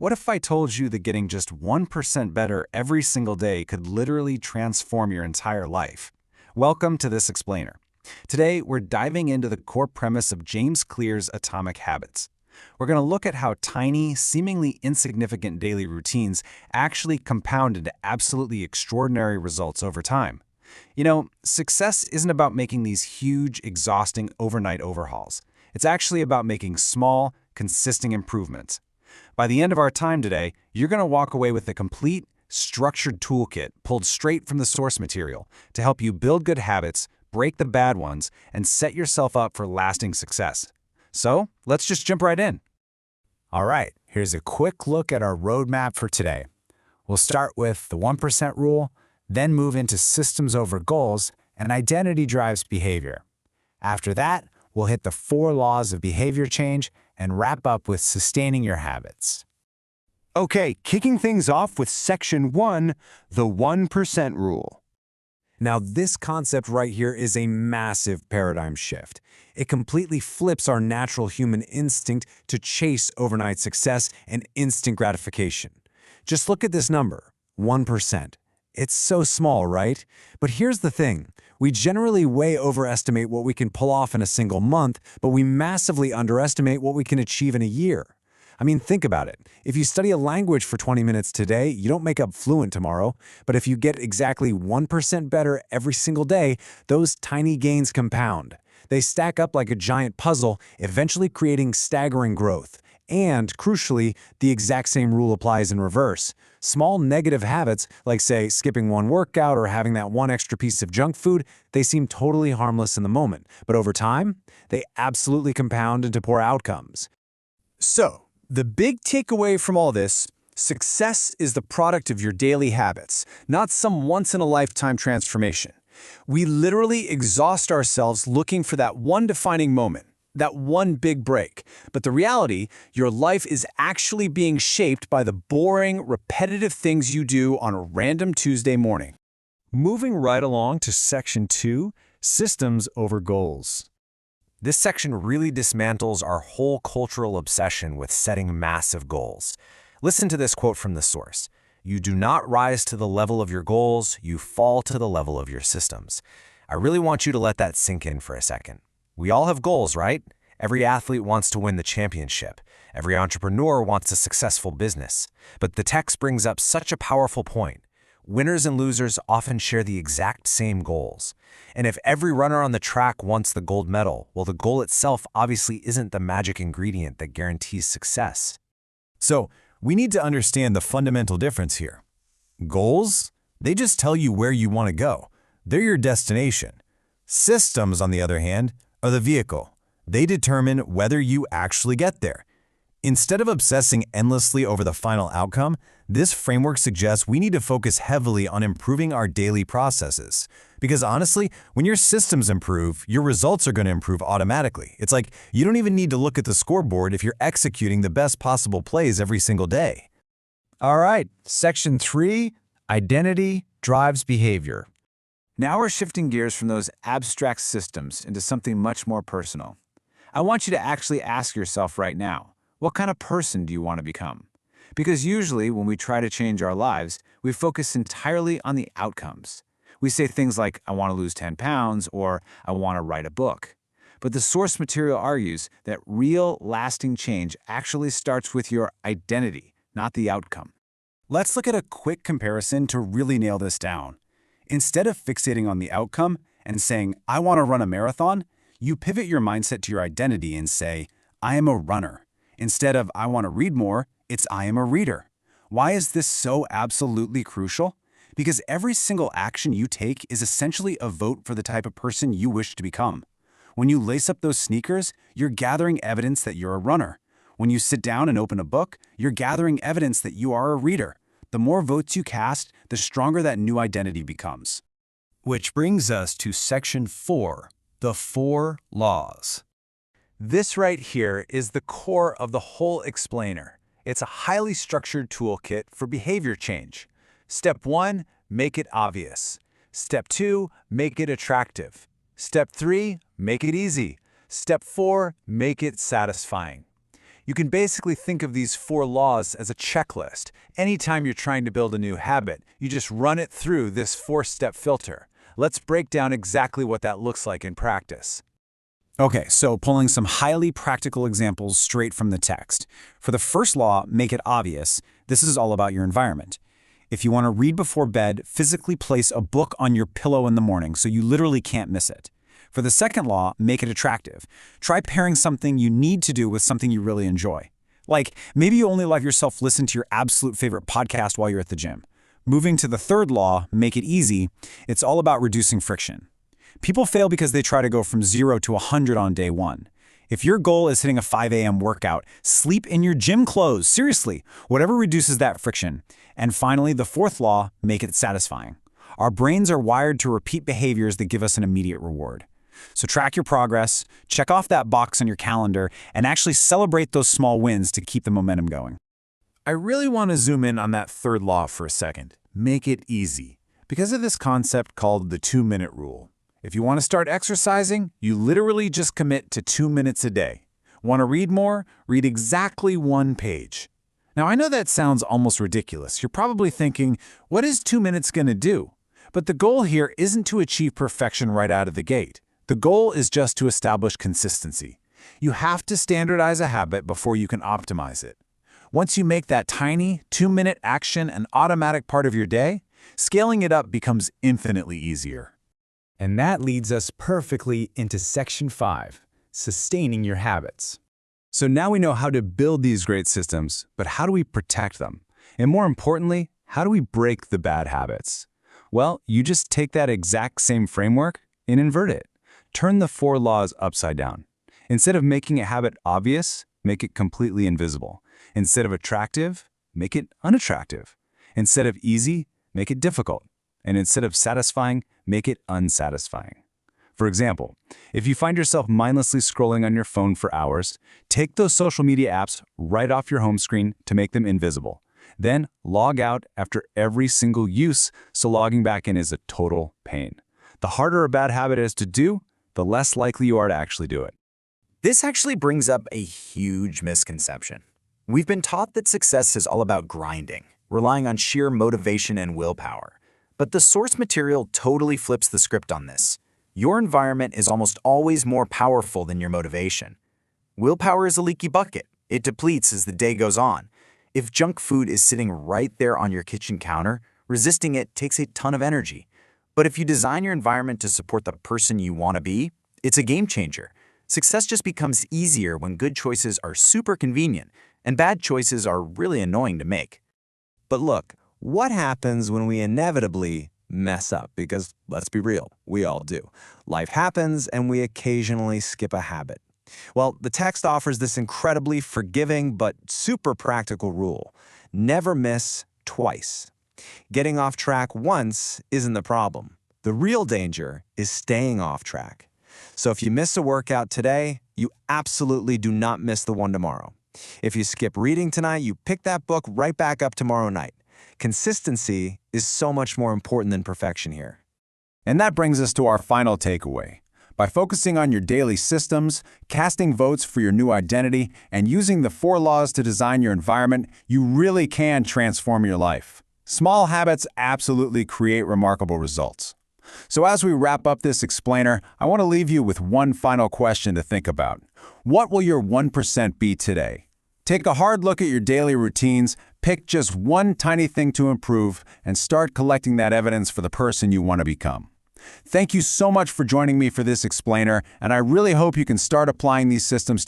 What if I told you that getting just 1% better every single day could literally transform your entire life? Welcome to This Explainer. Today, we're diving into the core premise of James Clear's Atomic Habits. We're going to look at how tiny, seemingly insignificant daily routines actually compound into absolutely extraordinary results over time. You know, success isn't about making these huge, exhausting overnight overhauls. It's actually about making small, consistent improvements. By the end of our time today, you're going to walk away with a complete, structured toolkit pulled straight from the source material to help you build good habits, break the bad ones, and set yourself up for lasting success. So, let's just jump right in. All right, here's a quick look at our roadmap for today. We'll start with the 1% rule, then move into systems over goals and identity drives behavior. After that, we'll hit the 4 laws of behavior change and wrap up with sustaining your habits. Okay, kicking things off with Section 1, the 1% rule. Now, this concept right here is a massive paradigm shift. It completely flips our natural human instinct to chase overnight success and instant gratification. Just look at this number, 1%. It's so small, right? But here's the thing. We generally way overestimate what we can pull off in a single month, but we massively underestimate what we can achieve in a year. I mean, think about it. If you study a language for 20 minutes today, you don't make up fluent tomorrow. But if you get exactly 1% better every single day, those tiny gains compound. They stack up like a giant puzzle, eventually creating staggering growth. And, crucially, the exact same rule applies in reverse. Small negative habits, like say skipping one workout or having that one extra piece of junk food, they seem totally harmless in the moment. But over time, they absolutely compound into poor outcomes. So, the big takeaway from all this, success is the product of your daily habits, not some once-in-a-lifetime transformation. We literally exhaust ourselves looking for that one defining moment, that one big break. But the reality, your life is actually being shaped by the boring, repetitive things you do on a random Tuesday morning. Moving right along to Section 2, Systems over Goals. This section really dismantles our whole cultural obsession with setting massive goals. Listen to this quote from the source. "You do not rise to the level of your goals, you fall to the level of your systems." I really want you to let that sink in for a second. We all have goals, right? Every athlete wants to win the championship. Every entrepreneur wants a successful business. But the text brings up such a powerful point. Winners and losers often share the exact same goals. And if every runner on the track wants the gold medal, well, the goal itself obviously isn't the magic ingredient that guarantees success. So, we need to understand the fundamental difference here. Goals? They just tell you where you want to go. They're your destination. Systems, on the other hand, are the vehicle. They determine whether you actually get there. Instead of obsessing endlessly over the final outcome, this framework suggests we need to focus heavily on improving our daily processes. Because honestly, when your systems improve, your results are going to improve automatically. It's like you don't even need to look at the scoreboard if you're executing the best possible plays every single day. All right, Section 3, Identity drives behavior. Now we're shifting gears from those abstract systems into something much more personal. I want you to actually ask yourself right now, what kind of person do you want to become? Because usually when we try to change our lives, we focus entirely on the outcomes. We say things like, I want to lose 10 pounds, or I want to write a book. But the source material argues that real, lasting change actually starts with your identity, not the outcome. Let's look at a quick comparison to really nail this down. Instead of fixating on the outcome and saying, I want to run a marathon, you pivot your mindset to your identity and say, I am a runner. Instead of I want to read more, it's I am a reader. Why is this so absolutely crucial? Because every single action you take is essentially a vote for the type of person you wish to become. When you lace up those sneakers, you're gathering evidence that you're a runner. When you sit down and open a book, you're gathering evidence that you are a reader. The more votes you cast, the stronger that new identity becomes. Which brings us to Section 4, the 4 laws. This right here is the core of the whole explainer. It's a highly structured toolkit for behavior change. Step 1, make it obvious. Step 2, make it attractive. Step 3, make it easy. Step 4, make it satisfying. You can basically think of these 4 laws as a checklist. Anytime you're trying to build a new habit, you just run it through this 4-step filter. Let's break down exactly what that looks like in practice. Okay, so pulling some highly practical examples straight from the text. For the first law, make it obvious. This is all about your environment. If you want to read before bed, physically place a book on your pillow in the morning so you literally can't miss it. For the second law, make it attractive. Try pairing something you need to do with something you really enjoy. Like, maybe you only let yourself listen to your absolute favorite podcast while you're at the gym. Moving to the third law, make it easy, it's all about reducing friction. People fail because they try to go from 0 to 100 on day 1. If your goal is hitting a 5 a.m. workout, sleep in your gym clothes, seriously, whatever reduces that friction. And finally, the fourth law, make it satisfying. Our brains are wired to repeat behaviors that give us an immediate reward. So track your progress, check off that box on your calendar, and actually celebrate those small wins to keep the momentum going. I really want to zoom in on that third law for a second. Make it easy. Because of this concept called the 2-minute rule. If you want to start exercising, you literally just commit to 2 minutes a day. Want to read more? Read exactly 1 page. Now, I know that sounds almost ridiculous. You're probably thinking, what is 2 minutes going to do? But the goal here isn't to achieve perfection right out of the gate. The goal is just to establish consistency. You have to standardize a habit before you can optimize it. Once you make that tiny 2-minute action an automatic part of your day, scaling it up becomes infinitely easier. And that leads us perfectly into Section 5, sustaining your habits. So now we know how to build these great systems, but how do we protect them? And more importantly, how do we break the bad habits? Well, you just take that exact same framework and invert it. Turn the 4 laws upside down. Instead of making a habit obvious, make it completely invisible. Instead of attractive, make it unattractive. Instead of easy, make it difficult. And instead of satisfying, make it unsatisfying. For example, if you find yourself mindlessly scrolling on your phone for hours, take those social media apps right off your home screen to make them invisible. Then log out after every single use, so logging back in is a total pain. The harder a bad habit is to do, the less likely you are to actually do it. This actually brings up a huge misconception. We've been taught that success is all about grinding, relying on sheer motivation and willpower. But the source material totally flips the script on this. Your environment is almost always more powerful than your motivation. Willpower is a leaky bucket. It depletes as the day goes on. If junk food is sitting right there on your kitchen counter, resisting it takes a ton of energy. But if you design your environment to support the person you want to be, it's a game changer. Success just becomes easier when good choices are super convenient and bad choices are really annoying to make. But look, what happens when we inevitably mess up? Because let's be real, we all do. Life happens and we occasionally skip a habit. Well, the text offers this incredibly forgiving but super practical rule. Never miss twice. Getting off track once isn't the problem. The real danger is staying off track. So if you miss a workout today, you absolutely do not miss the one tomorrow. If you skip reading tonight, you pick that book right back up tomorrow night. Consistency is so much more important than perfection here. And that brings us to our final takeaway. By focusing on your daily systems, casting votes for your new identity, and using the 4 laws to design your environment, you really can transform your life. Small habits absolutely create remarkable results. So as we wrap up this explainer, I want to leave you with one final question to think about. What will your 1% be today? Take a hard look at your daily routines, pick just one tiny thing to improve, and start collecting that evidence for the person you want to become. Thank you so much for joining me for this explainer, and I really hope you can start applying these systems to